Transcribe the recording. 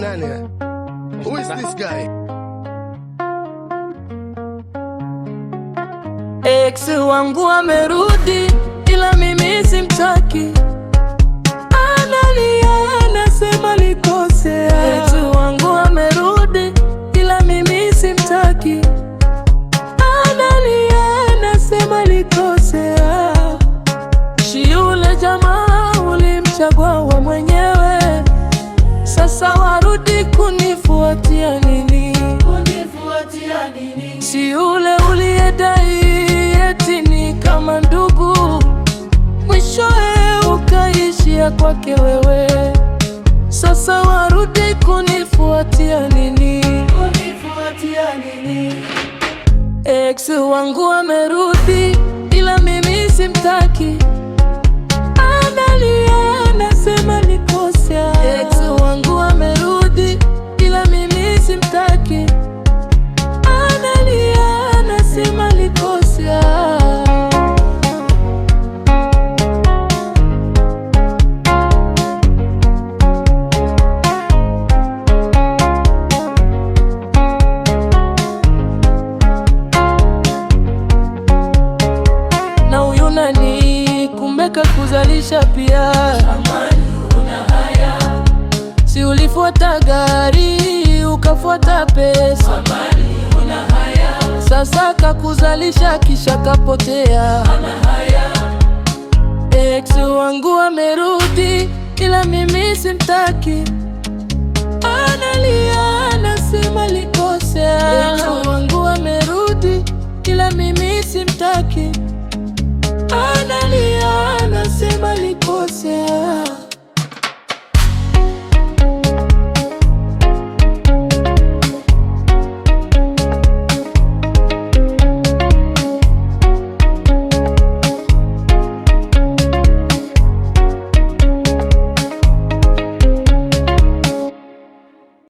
nani? Who is this guy? Ex wangu amerudi ila mimi simtaki. Analia anasema likosea. Ex wangu amerudi ila mimi simtaki. Analia anasema likosea. Si yule jamaa ulimchagua wa mwenyewe. Sasa warudi kunifuatia nini? Si yule uliyedai eti ni kama ndugu, mwishowe ukaishia kwake wewe. Sasa warudi kunifuatia nini? Ex wangu amerudi ila mimi simtaki. Analia anasema nikosea. Ex wangu amerudi ila mimi simtaki. Analia anasema nikosea. Na huyu nani kumbeka kuzalisha pia. Jamani una haya. Si ulifuata gari ukafuata pesa. Jamani una haya. Sasa kakuzalisha kisha kapotea. Ana haya. Ex wangu amerudi ila mimi simtaki.